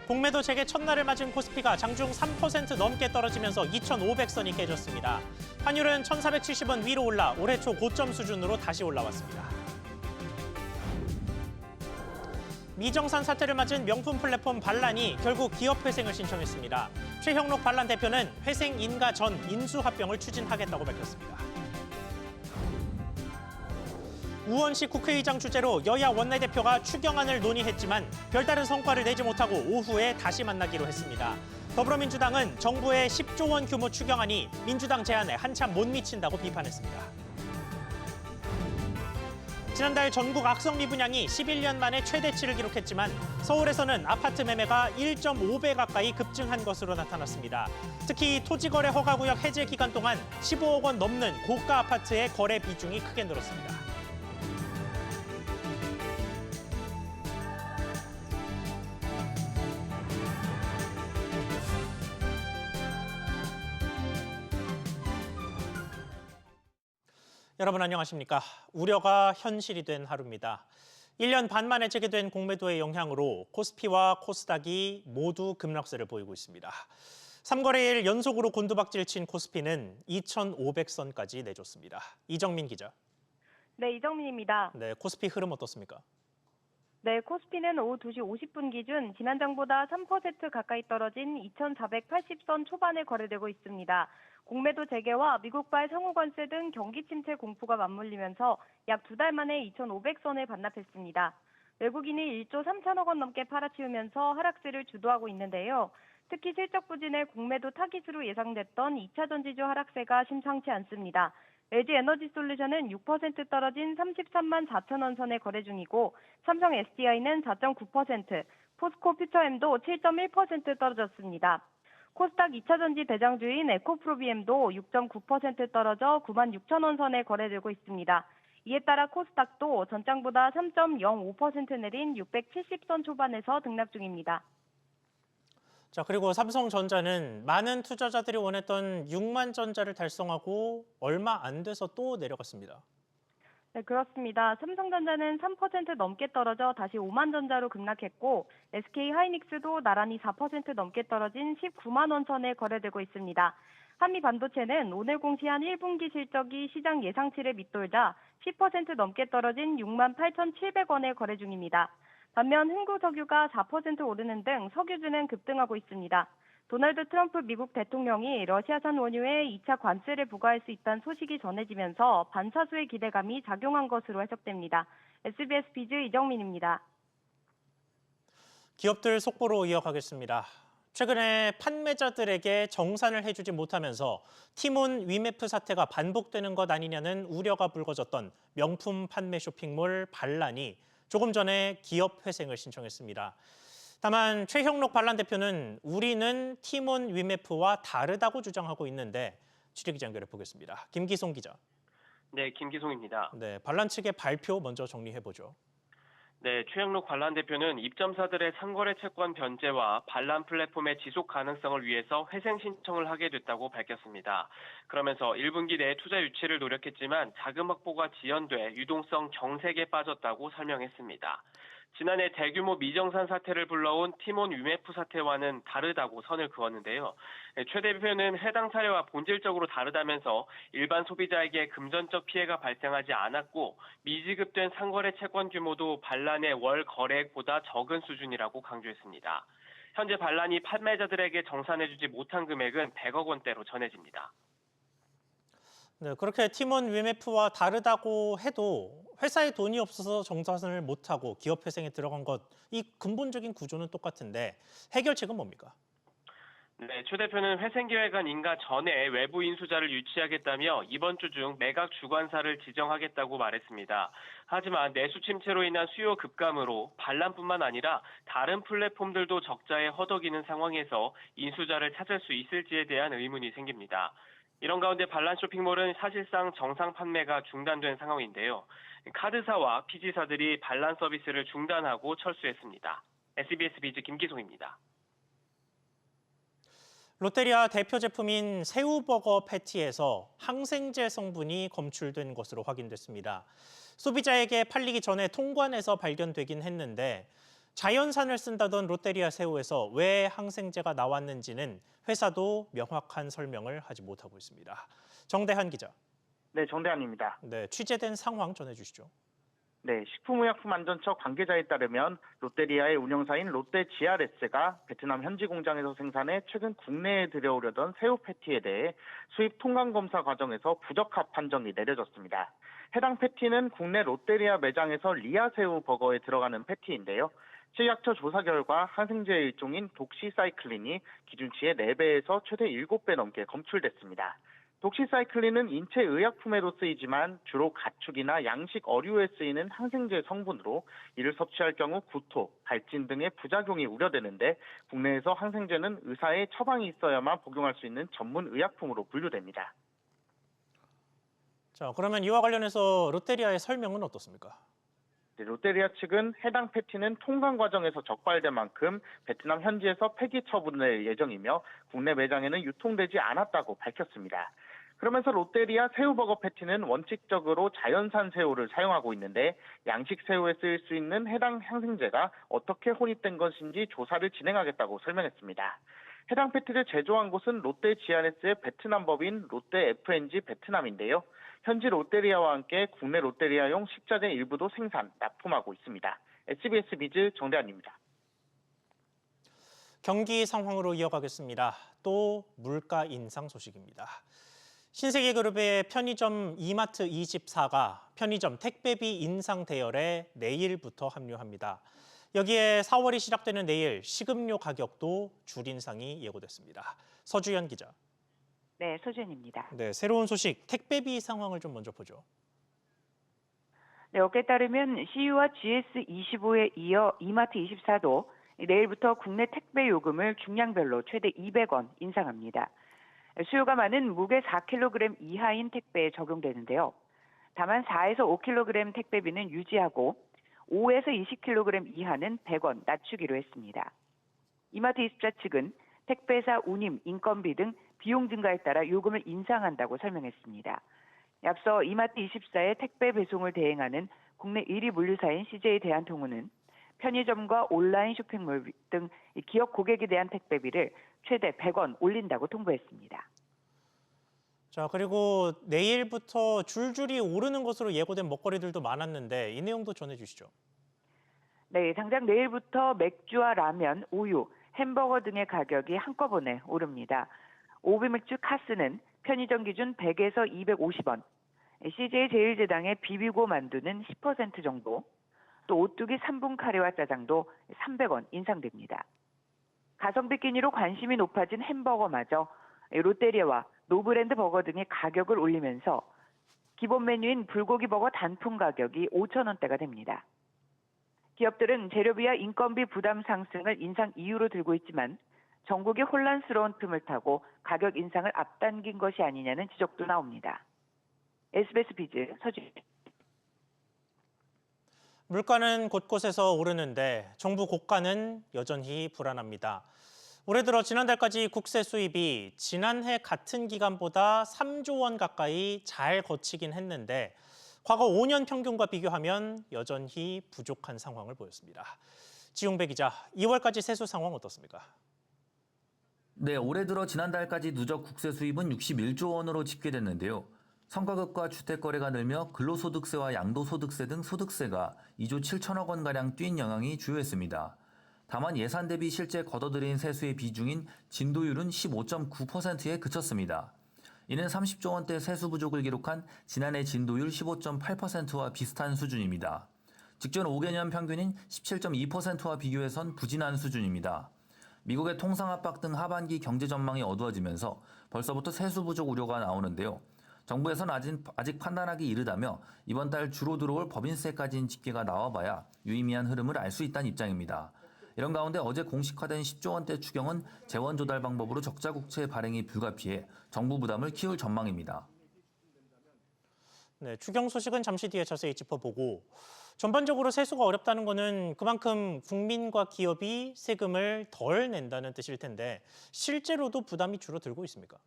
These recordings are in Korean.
공매도 재개 첫날을 맞은 코스피가 장중 3% 넘게 떨어지면서 2,500선이 깨졌습니다. 환율은 1,470원 위로 올라 올해 초 고점 수준으로 다시 올라왔습니다. 미정산 사태를 맞은 명품 플랫폼 반란이 결국 기업 회생을 신청했습니다. 최형록 반란 대표는 회생 인가 전 인수합병을 추진하겠다고 밝혔습니다. 우원식 국회의장 주재로 여야 원내대표가 추경안을 논의했지만 별다른 성과를 내지 못하고 오후에 다시 만나기로 했습니다. 더불어민주당은 정부의 10조 원 규모 추경안이 민주당 제안에 한참 못 미친다고 비판했습니다. 지난달 전국 악성 미분양이 11년 만에 최대치를 기록했지만 서울에서는 아파트 매매가 1.5배 가까이 급증한 것으로 나타났습니다. 특히 토지거래 허가구역 해제 기간 동안 15억 원 넘는 고가 아파트의 거래 비중이 크게 늘었습니다. 여러분 안녕하십니까? 우려가 현실이 된 하루입니다. 1년 반 만에 재개된 공매도의 영향으로 코스피와 코스닥이 모두 급락세를 보이고 있습니다. 3거래일 연속으로 곤두박질 친 코스피는 2,500선까지 내줬습니다. 이정민 기자. 네, 이정민입니다. 네, 코스피 흐름 어떻습니까? 네, 코스피는 오후 2시 50분 기준 지난장보다 3% 가까이 떨어진 2,480선 초반에 거래되고 있습니다. 공매도 재개와 미국발 상호관세 등 경기 침체 공포가 맞물리면서 약 2달 만에 2,500선을 반납했습니다. 외국인이 1조 3천억 원 넘게 팔아치우면서 하락세를 주도하고 있는데요. 특히 실적 부진의 공매도 타깃으로 예상됐던 2차 전지주 하락세가 심상치 않습니다. LG 에너지솔루션은 6% 떨어진 33만 4천 원 선에 거래 중이고 삼성 SDI는 4.9%, 포스코 퓨처엠도 7.1% 떨어졌습니다. 코스닥 2차 전지 대장주인 에코프로비엠도 6.9% 떨어져 9만 6천 원 선에 거래되고 있습니다. 이에 따라 코스닥도 전장보다 3.05% 내린 670선 초반에서 등락 중입니다. 자, 그리고 삼성전자는 많은 투자자들이 원했던 6만 전자를 달성하고 얼마 안 돼서 또 내려갔습니다. 네, 그렇습니다. 삼성전자는 3% 넘게 떨어져 다시 5만 전자로 급락했고 SK하이닉스도 나란히 4% 넘게 떨어진 19만 원 선에 거래되고 있습니다. 한미반도체는 오늘 공시한 1분기 실적이 시장 예상치를 밑돌자 10% 넘게 떨어진 6만 8,700원에 거래 중입니다. 반면 흥구석유가 4% 오르는 등 석유주는 급등하고 있습니다. 도널드 트럼프 미국 대통령이 러시아산 원유에 2차 관세를 부과할 수 있다는 소식이 전해지면서 반사수의 기대감이 작용한 것으로 해석됩니다. SBS 비즈 이정민입니다. 기업들 속보로 이어가겠습니다. 최근에 판매자들에게 정산을 해주지 못하면서 티몬 위메프 사태가 반복되는 것 아니냐는 우려가 불거졌던 명품 판매 쇼핑몰 반란이 조금 전에 기업 회생을 신청했습니다. 다만 최형록 반란 대표는 우리는 티몬 위메프와 다르다고 주장하고 있는데 취재기자 연결해 보겠습니다. 김기송 기자. 네, 김기송입니다. 네, 반란 측의 발표 먼저 정리해 보죠. 네, 최형록 반란 대표는 입점사들의 상거래 채권 변제와 반란 플랫폼의 지속 가능성을 위해서 회생 신청을 하게 됐다고 밝혔습니다. 그러면서 1분기 내에 투자 유치를 노력했지만 자금 확보가 지연돼 유동성 경색에 빠졌다고 설명했습니다. 지난해 대규모 미정산 사태를 불러온 티몬 위메프 사태와는 다르다고 선을 그었는데요. 최 대표는 해당 사례와 본질적으로 다르다면서 일반 소비자에게 금전적 피해가 발생하지 않았고 미지급된 상거래 채권 규모도 반란의 월 거래액보다 적은 수준이라고 강조했습니다. 현재 반란이 판매자들에게 정산해주지 못한 금액은 100억 원대로 전해집니다. 네, 그렇게 티몬 위메프와 다르다고 해도 회사에 돈이 없어서 정산을 못하고 기업 회생에 들어간 것, 이 근본적인 구조는 똑같은데 해결책은 뭡니까? 네, 최 대표는 회생 계획안 인가 전에 외부 인수자를 유치하겠다며 이번 주 중 매각 주관사를 지정하겠다고 말했습니다. 하지만 내수 침체로 인한 수요 급감으로 반란뿐만 아니라 다른 플랫폼들도 적자에 허덕이는 상황에서 인수자를 찾을 수 있을지에 대한 의문이 생깁니다. 이런 가운데 반란 쇼핑몰은 사실상 정상 판매가 중단된 상황인데요. 카드사와 PG사들이 반란 서비스를 중단하고 철수했습니다. SBS 비즈 김기송입니다. 롯데리아 대표 제품인 새우버거 패티에서 항생제 성분이 검출된 것으로 확인됐습니다. 소비자에게 팔리기 전에 통관해서 발견되긴 했는데 자연산을 쓴다던 롯데리아 새우에서 왜 항생제가 나왔는지는 회사도 명확한 설명을 하지 못하고 있습니다. 정대한 기자. 네, 정대한입니다. 네, 취재된 상황 전해주시죠. 네, 식품의약품안전처 관계자에 따르면 롯데리아의 운영사인 롯데 GRS가 베트남 현지 공장에서 생산해 최근 국내에 들여오려던 새우 패티에 대해 수입 통관 검사 과정에서 부적합 판정이 내려졌습니다. 해당 패티는 국내 롯데리아 매장에서 리아 새우 버거에 들어가는 패티인데요. 식약처 조사 결과 항생제의 일종인 독시사이클린이 기준치의 4배에서 최대 7배 넘게 검출됐습니다. 독시사이클린은 인체 의약품에도 쓰이지만 주로 가축이나 양식 어류에 쓰이는 항생제 성분으로 이를 섭취할 경우 구토, 발진 등의 부작용이 우려되는데 국내에서 항생제는 의사의 처방이 있어야만 복용할 수 있는 전문 의약품으로 분류됩니다. 자, 그러면 이와 관련해서 롯데리아의 설명은 어떻습니까? 롯데리아 측은 해당 패티는 통관 과정에서 적발된 만큼 베트남 현지에서 폐기 처분될 예정이며 국내 매장에는 유통되지 않았다고 밝혔습니다. 그러면서 롯데리아 새우버거 패티는 원칙적으로 자연산 새우를 사용하고 있는데 양식 새우에 쓰일 수 있는 해당 항생제가 어떻게 혼입된 것인지 조사를 진행하겠다고 설명했습니다. 해당 패티를 제조한 곳은 롯데 GRS의 베트남 법인 롯데 FNG 베트남인데요. 현지 롯데리아와 함께 국내 롯데리아용 식자재 일부도 생산, 납품하고 있습니다. SBS 비즈 정대한입니다. 경기 상황으로 이어가겠습니다. 또 물가 인상 소식입니다. 신세계그룹의 편의점 이마트24가 편의점 택배비 인상 대열에 내일부터 합류합니다. 여기에 4월이 시작되는 내일 식음료 가격도 줄 인상이 예고됐습니다. 서주연 기자. 네, 서주연입니다. 네, 새로운 소식 택배비 상황을 좀 먼저 보죠. 네, 어깨에 따르면 CU와 GS25에 이어 이마트24도 내일부터 국내 택배 요금을 중량별로 최대 200원 인상합니다. 수요가 많은 무게 4kg 이하인 택배에 적용되는데요. 다만 4에서 5kg 택배비는 유지하고 5에서 20kg 이하는 100원 낮추기로 했습니다. 이마트24 측은 택배사 운임, 인건비 등 비용 증가에 따라 요금을 인상한다고 설명했습니다. 앞서 이마트24의 택배 배송을 대행하는 국내 1위 물류사인 CJ 대한통운은 편의점과 온라인 쇼핑몰 등 기업 고객에 대한 택배비를 최대 100원 올린다고 통보했습니다. 자, 그리고 내일부터 줄줄이 오르는 것으로 예고된 먹거리들도 많았는데 이 내용도 전해주시죠. 네, 당장 내일부터 맥주와 라면, 우유, 햄버거 등의 가격이 한꺼번에 오릅니다. 오비맥주 카스는 편의점 기준 100에서 250원, CJ 제일제당의 비비고 만두는 10% 정도, 또 오뚜기 3분 카레와 짜장도 300원 인상됩니다. 가성비 끼니로 관심이 높아진 햄버거마저 롯데리아와 노브랜드 버거 등의 가격을 올리면서 기본 메뉴인 불고기 버거 단품 가격이 5,000원대가 됩니다. 기업들은 재료비와 인건비 부담 상승을 인상 이유로 들고 있지만 전국이 혼란스러운 틈을 타고 가격 인상을 앞당긴 것이 아니냐는 지적도 나옵니다. SBS 비즈 서주연. 물가는 곳곳에서 오르는데 정부 고가는 여전히 불안합니다. 올해 들어 지난달까지 국세 수입이 지난해 같은 기간보다 3조 원 가까이 잘 거치긴 했는데 과거 5년 평균과 비교하면 여전히 부족한 상황을 보였습니다. 지용배 기자, 2월까지 세수 상황 어떻습니까? 네, 올해 들어 지난달까지 누적 국세 수입은 61조 원으로 집계됐는데요. 성과급과 주택거래가 늘며 근로소득세와 양도소득세 등 소득세가 2조 7천억 원가량 뛴 영향이 주요했습니다. 다만 예산 대비 실제 걷어들인 세수의 비중인 진도율은 15.9%에 그쳤습니다. 이는 30조 원대 세수 부족을 기록한 지난해 진도율 15.8%와 비슷한 수준입니다. 직전 5개년 평균인 17.2%와 비교해선 부진한 수준입니다. 미국의 통상 압박 등 하반기 경제 전망이 어두워지면서 벌써부터 세수 부족 우려가 나오는데요. 정부에서는 아직 판단하기 이르다며 이번 달 주로 들어올 법인세까지인 집계가 나와봐야 유의미한 흐름을 알 수 있다는 입장입니다. 이런 가운데 어제 공식화된 10조 원대 추경은 재원 조달 방법으로 적자 국채 발행이 불가피해 정부 부담을 키울 전망입니다. 네, 추경 소식은 잠시 뒤에 자세히 짚어보고 전반적으로 세수가 어렵다는 것은 그만큼 국민과 기업이 세금을 덜 낸다는 뜻일 텐데 실제로도 부담이 줄어들고 있습니까?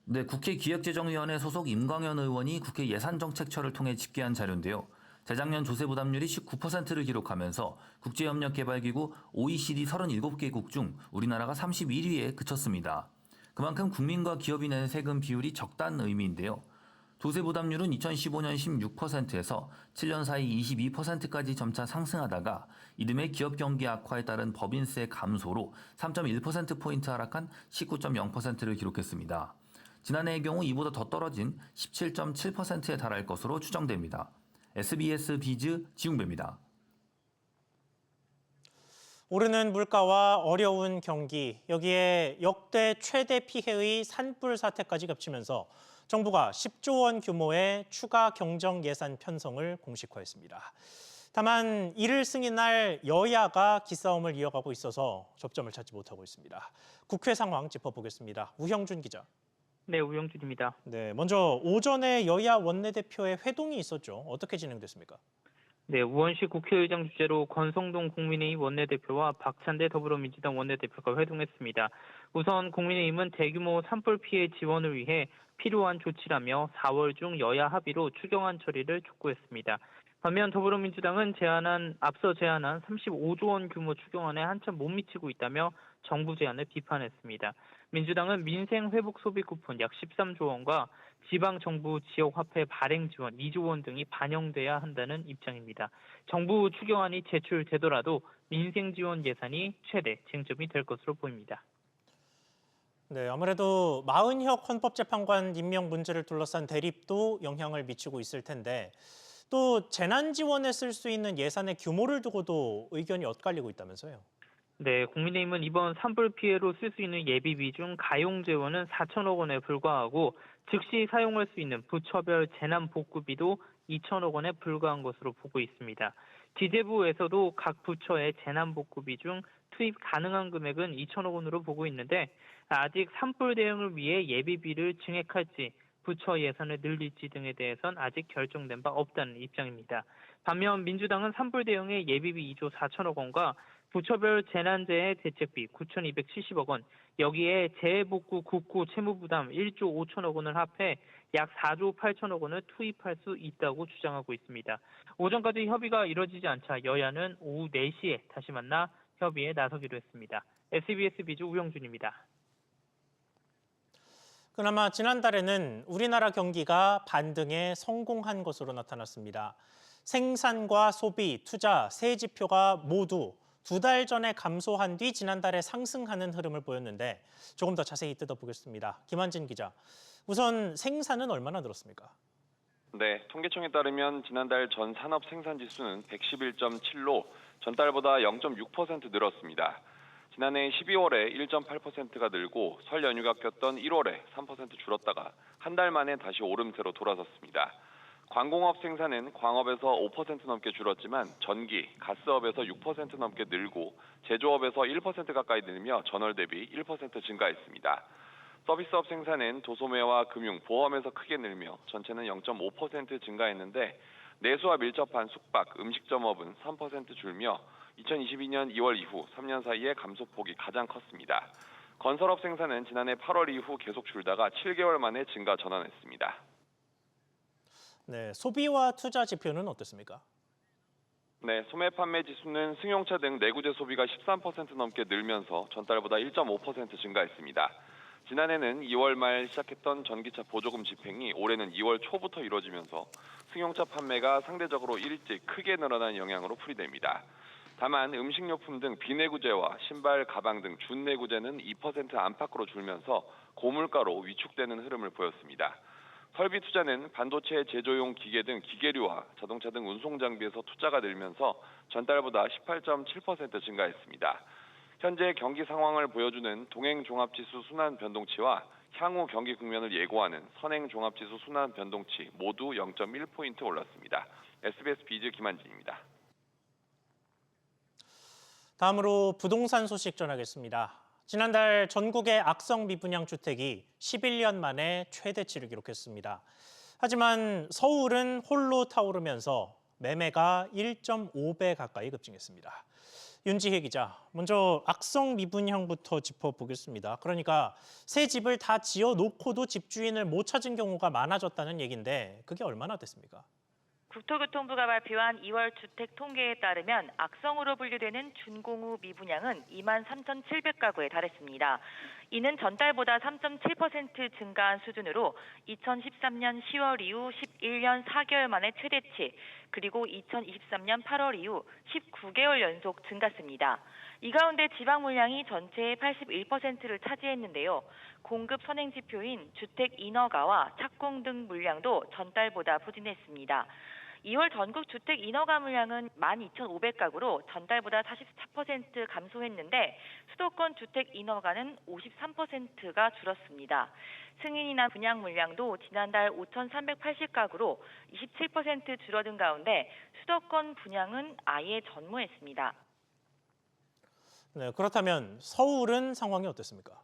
네, 국회 기획재정위원회 소속 임광현 의원이 국회 예산정책처를 통해 집계한 자료인데요. 재작년 조세 부담률이 19%를 기록하면서 국제협력개발기구 OECD 37개국 중 우리나라가 31위에 그쳤습니다. 그만큼 국민과 기업이 내는 세금 비율이 적다는 의미인데요. 조세 부담률은 2015년 16%에서 7년 사이 22%까지 점차 상승하다가 이듬해 기업 경기 악화에 따른 법인세 감소로 3.1%포인트 하락한 19.0%를 기록했습니다. 지난해의 경우 이보다 더 떨어진 17.7%에 달할 것으로 추정됩니다. SBS 비즈 지웅배입니다. 오르는 물가와 어려운 경기, 여기에 역대 최대 피해의 산불 사태까지 겹치면서 정부가 10조 원 규모의 추가 경정 예산 편성을 공식화했습니다. 다만 이를 승인할 여야가 기싸움을 이어가고 있어서 접점을 찾지 못하고 있습니다. 국회 상황 짚어보겠습니다. 우형준 기자. 네, 우영준입니다. 네, 먼저 오전에 여야 원내대표의 회동이 있었죠. 어떻게 진행됐습니까? 네, 우원식 국회의장 주재로 권성동 국민의힘 원내대표와 박찬대 더불어민주당 원내대표가 회동했습니다. 우선 국민의힘은 대규모 산불 피해 지원을 위해 필요한 조치라며 4월 중 여야 합의로 추경안 처리를 촉구했습니다. 반면 더불어민주당은 앞서 제안한 35조 원 규모 추경안에 한참 못 미치고 있다며 정부 제안을 비판했습니다. 민주당은 민생 회복 소비 쿠폰 약 13조 원과 지방 정부 지역 화폐 발행 지원 2조 원 등이 반영돼야 한다는 입장입니다. 정부 추경안이 제출되더라도 민생 지원 예산이 최대 쟁점이 될 것으로 보입니다. 네, 아무래도 마은혁 헌법재판관 임명 문제를 둘러싼 대립도 영향을 미치고 있을 텐데 또 재난지원에 쓸 수 있는 예산의 규모를 두고도 의견이 엇갈리고 있다면서요? 네, 국민의힘은 이번 산불 피해로 쓸 수 있는 예비비 중 가용 재원은 4천억 원에 불과하고 즉시 사용할 수 있는 부처별 재난복구비도 2천억 원에 불과한 것으로 보고 있습니다. 기재부에서도 각 부처의 재난복구비 중 투입 가능한 금액은 2천억 원으로 보고 있는데 아직 산불 대응을 위해 예비비를 증액할지 부처 예산을 늘릴지 등에 대해선 아직 결정된 바 없다는 입장입니다. 반면 민주당은 산불 대응에 예비비 2조 4천억 원과 부처별 재난재해 대책비 9,270억 원, 여기에 재해복구 국고 채무부담 1조 5천억 원을 합해 약 4조 8천억 원을 투입할 수 있다고 주장하고 있습니다. 오전까지 협의가 이뤄지지 않자 여야는 오후 4시에 다시 만나 협의에 나서기로 했습니다. SBS 비즈 우영준입니다. 그나마 지난달에는 우리나라 경기가 반등에 성공한 것으로 나타났습니다. 생산과 소비, 투자 세 지표가 모두 2달 전에 감소한 뒤 지난달에 상승하는 흐름을 보였는데 조금 더 자세히 뜯어보겠습니다. 김한진 기자, 우선 생산은 얼마나 늘었습니까? 네, 통계청에 따르면 지난달 전 산업 생산 지수는 111.7로 전달보다 0.6% 늘었습니다. 지난해 12월에 1.8%가 늘고 설 연휴가 꼈던 1월에 3% 줄었다가 한 달 만에 다시 오름세로 돌아섰습니다. 광공업 생산은 광업에서 5% 넘게 줄었지만 전기, 가스업에서 6% 넘게 늘고 제조업에서 1% 가까이 늘며 전월 대비 1% 증가했습니다. 서비스업 생산은 도소매와 금융, 보험에서 크게 늘며 전체는 0.5% 증가했는데 내수와 밀접한 숙박, 음식점업은 3% 줄며 2022년 2월 이후 3년 사이에 감소폭이 가장 컸습니다. 건설업 생산은 지난해 8월 이후 계속 줄다가 7개월 만에 증가 전환했습니다. 네, 소비와 투자 지표는 어떻습니까? 네, 소매 판매 지수는 승용차 등 내구재 소비가 13% 넘게 늘면서 전달보다 1.5% 증가했습니다. 지난해는 2월 말 시작했던 전기차 보조금 집행이 올해는 2월 초부터 이뤄지면서 승용차 판매가 상대적으로 일찍 크게 늘어난 영향으로 풀이됩니다. 다만 음식료품 등 비내구재와 신발, 가방 등 준내구재는 2% 안팎으로 줄면서 고물가로 위축되는 흐름을 보였습니다. 설비 투자는 반도체 제조용 기계 등 기계류와 자동차 등 운송 장비에서 투자가 늘면서 전달보다 18.7% 증가했습니다. 현재 경기 상황을 보여주는 동행종합지수 순환 변동치와 향후 경기 국면을 예고하는 선행종합지수 순환 변동치 모두 0.1포인트 올랐습니다. SBS 비즈 김한진입니다. 다음으로 부동산 소식 전하겠습니다. 지난달 전국의 악성 미분양 주택이 11년 만에 최대치를 기록했습니다. 하지만 서울은 홀로 타오르면서 매매가 1.5배 가까이 급증했습니다. 윤지혜 기자, 먼저 악성 미분양부터 짚어보겠습니다. 그러니까 새 집을 다 지어놓고도 집주인을 못 찾은 경우가 많아졌다는 얘기인데 그게 얼마나 됐습니까? 국토교통부가 발표한 2월 주택 통계에 따르면 악성으로 분류되는 준공후 미분양은 23,700가구에 달했습니다. 이는 전달보다 3.7% 증가한 수준으로 2013년 10월 이후 11년 4개월 만에 최대치, 그리고 2023년 8월 이후 19개월 연속 증가했습니다. 이 가운데 지방 물량이 전체의 81%를 차지했는데요. 공급 선행 지표인 주택 인허가와 착공 등 물량도 전달보다 부진했습니다. 2월 전국 주택 인허가 물량은 12,500가구로 전달보다 44% 감소했는데 수도권 주택 인허가는 53%가 줄었습니다. 승인이나 분양 물량도 지난달 5,380가구로 27% 줄어든 가운데 수도권 분양은 아예 전무했습니다. 네, 그렇다면 서울은 상황이 어땠습니까?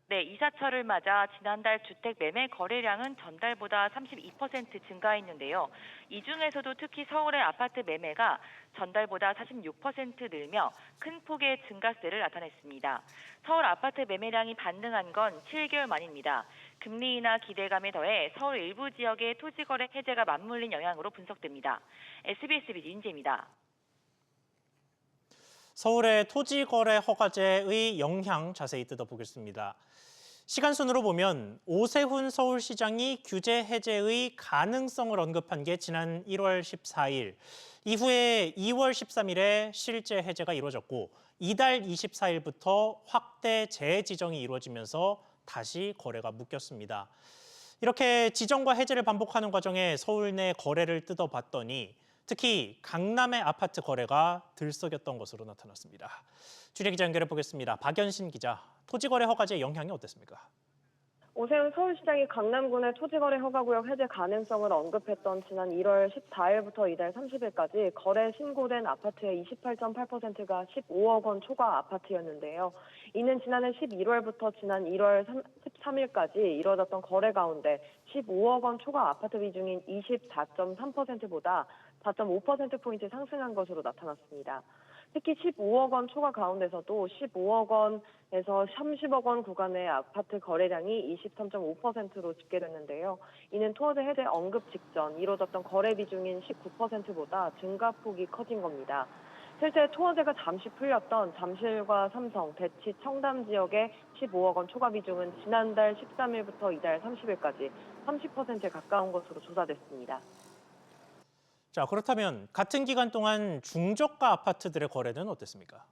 네, 이사철을 맞아 지난달 주택 매매 거래량은 전달보다 32% 증가했는데요. 이 중에서도 특히 서울의 아파트 매매가 전달보다 46% 늘며 큰 폭의 증가세를 나타냈습니다. 서울 아파트 매매량이 반등한 건 7개월 만입니다. 금리 인하 기대감에 더해 서울 일부 지역의 토지거래 해제가 맞물린 영향으로 분석됩니다. SBS BG 윤재입니다. 서울의 토지거래 허가제의 영향 자세히 뜯어보겠습니다. 시간 순으로 보면 오세훈 서울시장이 규제 해제의 가능성을 언급한 게 지난 1월 14일, 이후에 2월 13일에 실제 해제가 이루어졌고 이달 24일부터 확대 재지정이 이루어지면서 다시 거래가 묶였습니다. 이렇게 지정과 해제를 반복하는 과정에 서울 내 거래를 뜯어봤더니 특히 강남의 아파트 거래가 들썩였던 것으로 나타났습니다. 주례기자 연결해 보겠습니다. 박연신 기자, 토지거래 허가제 영향이 어땠습니까? 오세훈 서울시장이 강남군의 토지거래 허가구역 해제 가능성을 언급했던 지난 1월 14일부터 이달 30일까지 거래 신고된 아파트의 28.8%가 15억 원 초과 아파트였는데요. 이는 지난해 11월부터 지난 1월 13일까지 이뤄졌던 거래 가운데 15억 원 초과 아파트 비중인 24.3%보다 4.5%포인트 상승한 것으로 나타났습니다. 특히 15억 원 초과 가운데서도 15억 원에서 30억 원 구간의 아파트 거래량이 23.5%로 집계됐는데요. 이는 토어제 해제 언급 직전 이뤄졌던 거래 비중인 19%보다 증가폭이 커진 겁니다. 실제 토어제가 잠시 풀렸던 잠실과 삼성, 대치, 청담 지역의 15억 원 초과 비중은 지난달 13일부터 이달 30일까지 30%에 가까운 것으로 조사됐습니다. 자, 그렇다면 같은 기간 동안 중저가 아파트들의 거래는 어땠습니까?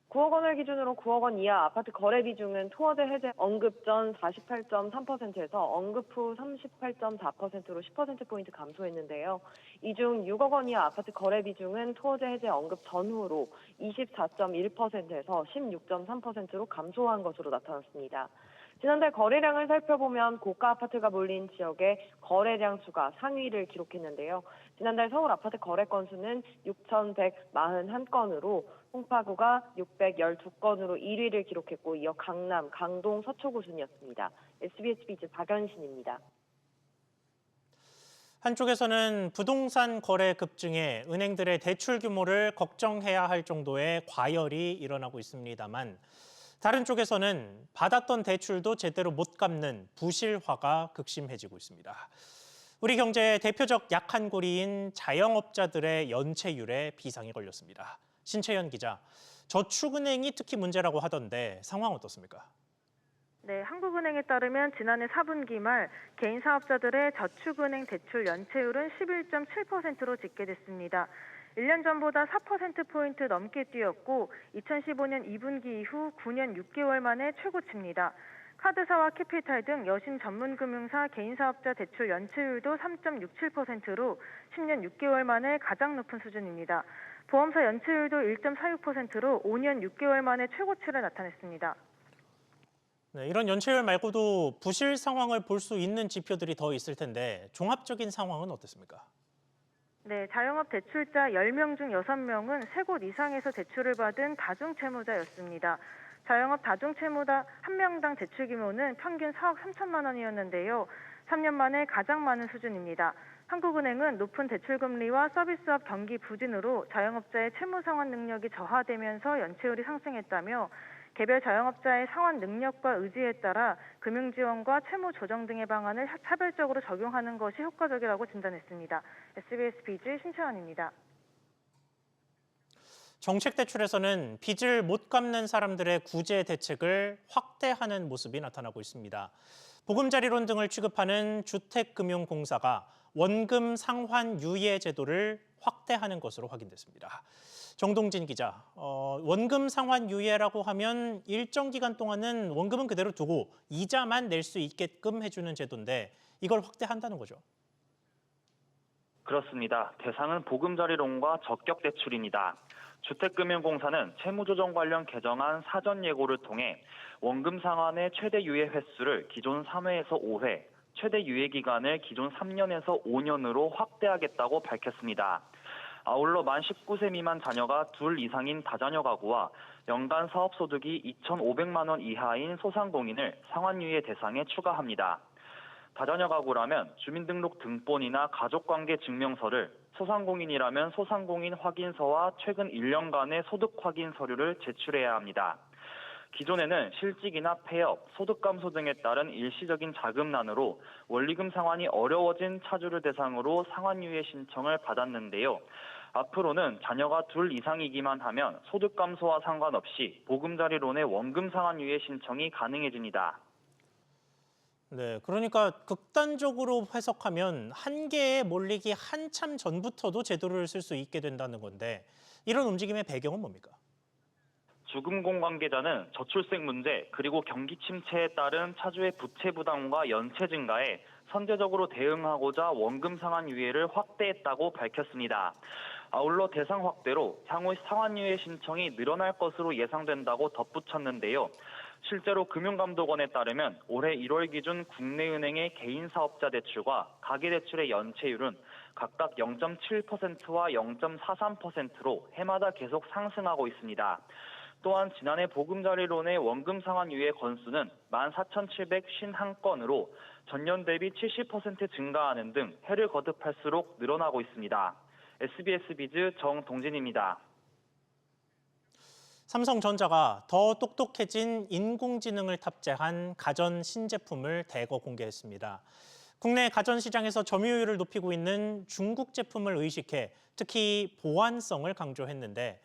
9억 원을 기준으로 9억 원 이하 아파트 거래 비중은 토어제 해제 언급 전 48.3%에서 언급 후 38.4%로 10%포인트 감소했는데요. 이 중 6억 원 이하 아파트 거래 비중은 토어제 해제 언급 전후로 24.1%에서 16.3%로 감소한 것으로 나타났습니다. 지난달 거래량을 살펴보면 고가 아파트가 몰린 지역의 거래량 수가 상위를 기록했는데요. 지난달 서울 아파트 거래 건수는 6,141건으로 송파구가 612건으로 1위를 기록했고 이어 강남, 강동, 서초구 순이었습니다. SBS BG 박연신입니다. 한쪽에서는 부동산 거래 급증에 은행들의 대출 규모를 걱정해야 할 정도의 과열이 일어나고 있습니다만 다른 쪽에서는 받았던 대출도 제대로 못 갚는 부실화가 극심해지고 있습니다. 우리 경제의 대표적 약한 고리인 자영업자들의 연체율에 비상이 걸렸습니다. 신채연 기자, 저축은행이 특히 문제라고 하던데 상황 어떻습니까? 네, 한국은행에 따르면 지난해 4분기 말 개인 사업자들의 저축은행 대출 연체율은 11.7%로 집계됐습니다. 1년 전보다 4%포인트 넘게 뛰었고 2015년 2분기 이후 9년 6개월 만에 최고치입니다. 카드사와 캐피탈 등 여신 전문금융사 개인사업자 대출 연체율도 3.67%로 10년 6개월 만에 가장 높은 수준입니다. 보험사 연체율도 1.46%로 5년 6개월 만에 최고치를 나타냈습니다. 네, 이런 연체율 말고도 부실 상황을 볼 수 있는 지표들이 더 있을 텐데 종합적인 상황은 어떻습니까? 네, 자영업 대출자 10명 중 6명은 3곳 이상에서 대출을 받은 다중채무자였습니다. 자영업 다중채무자 1명당 대출 규모는 평균 4억 3천만 원이었는데요. 3년 만에 가장 많은 수준입니다. 한국은행은 높은 대출금리와 서비스업 경기 부진으로 자영업자의 채무 상환 능력이 저하되면서 연체율이 상승했다며 개별 자영업자의 상환 능력과 의지에 따라 금융 지원과 채무 조정 등의 방안을 차별적으로 적용하는 것이 효과적이라고 진단했습니다. SBS 비즈 신채원입니다. 정책 대출에서는 빚을 못 갚는 사람들의 구제 대책을 확대하는 모습이 나타나고 있습니다. 보금자리론 등을 취급하는 주택금융공사가 원금 상환 유예 제도를 확대하는 것으로 확인됐습니다. 정동진 기자, 원금 상환 유예라고 하면 일정 기간 동안은 원금은 그대로 두고 이자만 낼 수 있게끔 해주는 제도인데 이걸 확대한다는 거죠. 그렇습니다. 대상은 보금자리론과 적격대출입니다. 주택금융공사는 채무조정 관련 개정안 사전 예고를 통해 원금 상환의 최대 유예 횟수를 기존 3회에서 5회, 최대 유예 기간을 기존 3년에서 5년으로 확대하겠다고 밝혔습니다. 아울러 만 19세 미만 자녀가 둘 이상인 다자녀 가구와 연간 사업소득이 2,500만 원 이하인 소상공인을 상환유예 대상에 추가합니다. 다자녀 가구라면 주민등록 등본이나 가족관계 증명서를, 소상공인이라면 소상공인 확인서와 최근 1년간의 소득 확인 서류를 제출해야 합니다. 기존에는 실직이나 폐업, 소득감소 등에 따른 일시적인 자금난으로 원리금 상환이 어려워진 차주를 대상으로 상환유예 신청을 받았는데요. 앞으로는 자녀가 둘 이상이기만 하면 소득감소와 상관없이 보금자리론의 원금 상환유예 신청이 가능해집니다. 네, 그러니까 극단적으로 해석하면 한계에 몰리기 한참 전부터도 제도를 쓸 수 있게 된다는 건데 이런 움직임의 배경은 뭡니까? 주금공 관계자는 저출생 문제 그리고 경기 침체에 따른 차주의 부채 부담과 연체 증가에 선제적으로 대응하고자 원금 상환 유예를 확대했다고 밝혔습니다. 아울러 대상 확대로 향후 상환유예 신청이 늘어날 것으로 예상된다고 덧붙였는데요. 실제로 금융감독원에 따르면 올해 1월 기준 국내은행의 개인사업자 대출과 가계대출의 연체율은 각각 0.7%와 0.43%로 해마다 계속 상승하고 있습니다. 또한 지난해 보금자리론의 원금 상환 유예 건수는 14,751건으로 전년 대비 70% 증가하는 등 해를 거듭할수록 늘어나고 있습니다. SBS 비즈 정동진입니다. 삼성전자가 더 똑똑해진 인공지능을 탑재한 가전 신제품을 대거 공개했습니다. 국내 가전 시장에서 점유율을 높이고 있는 중국 제품을 의식해 특히 보안성을 강조했는데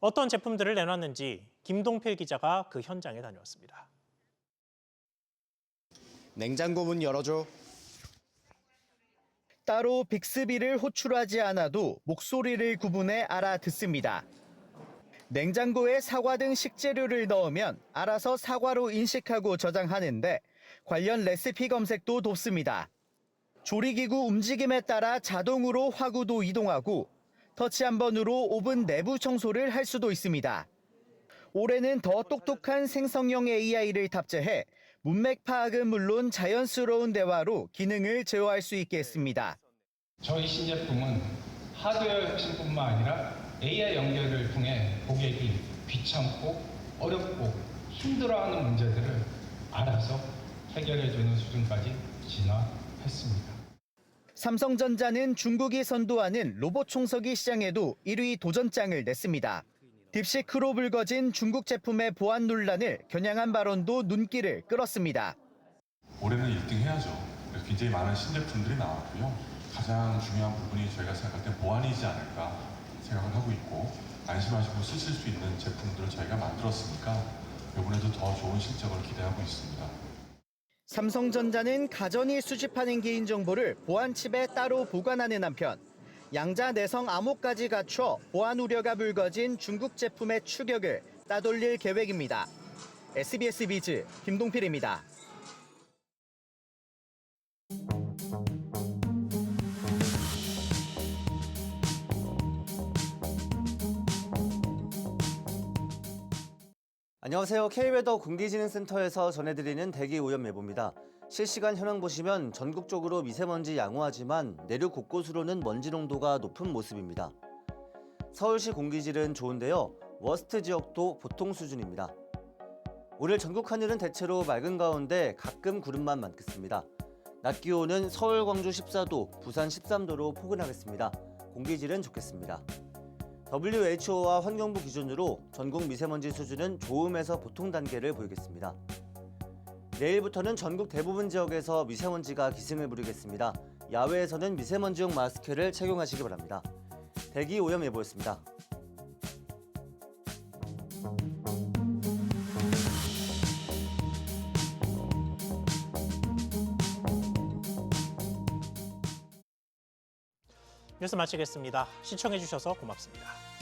어떤 제품들을 내놨는지 김동필 기자가 그 현장에 다녀왔습니다. 냉장고 문 열어줘. 따로 빅스비를 호출하지 않아도 목소리를 구분해 알아듣습니다. 냉장고에 사과 등 식재료를 넣으면 알아서 사과로 인식하고 저장하는데 관련 레시피 검색도 돕습니다. 조리기구 움직임에 따라 자동으로 화구도 이동하고 터치 한 번으로 오븐 내부 청소를 할 수도 있습니다. 올해는 더 똑똑한 생성형 AI를 탑재해 문맥 파악은 물론 자연스러운 대화로 기능을 제어할 수 있게 했습니다. 저희 신제품은 하드웨어 혁신뿐만 아니라 AI 연결을 통해 고객이 귀찮고 어렵고 힘들어하는 문제들을 알아서 해결해주는 수준까지 진화했습니다. 삼성전자는 중국이 선도하는 로봇 청소기 시장에도 1위 도전장을 냈습니다. 딥시크로 불거진 중국 제품의 보안 논란을 겨냥한 발언도 눈길을 끌었습니다. 올해는 1등 해야죠. 그래서 굉장히 많은 신제품들이 나왔고요. 가장 중요한 부분이 저희가 생각할 때 보안이지 않을까 생각을 하고 있고 안심하시고 쓰실 수 있는 제품들을 저희가 만들었으니까 이번에도 더 좋은 실적을 기대하고 있습니다. 삼성전자는 가전이 수집하는 개인정보를 보안칩에 따로 보관하는 한편 양자 내성 암호까지 갖춰 보안 우려가 불거진 중국 제품의 추격을 따돌릴 계획입니다. SBS 비즈 김동필입니다. 안녕하세요. K웨더 공기진흥센터에서 전해드리는 대기 오염 예보입니다. 실시간 현황 보시면 전국적으로 미세먼지 양호하지만 내륙 곳곳으로는 먼지 농도가 높은 모습입니다. 서울시 공기질은 좋은데요. 워스트 지역도 보통 수준입니다. 오늘 전국 하늘은 대체로 맑은 가운데 가끔 구름만 많겠습니다. 낮 기온은 서울, 광주 14도, 부산 13도로 포근하겠습니다. 공기질은 좋겠습니다. WHO와 환경부 기준으로 전국 미세먼지 수준은 좋음에서 보통 단계를 보이겠습니다. 내일부터는 전국 대부분 지역에서 미세먼지가 기승을 부리겠습니다. 야외에서는 미세먼지용 마스크를 착용하시기 바랍니다. 대기 오염 예보였습니다. 뉴스 마치겠습니다. 시청해주셔서 고맙습니다.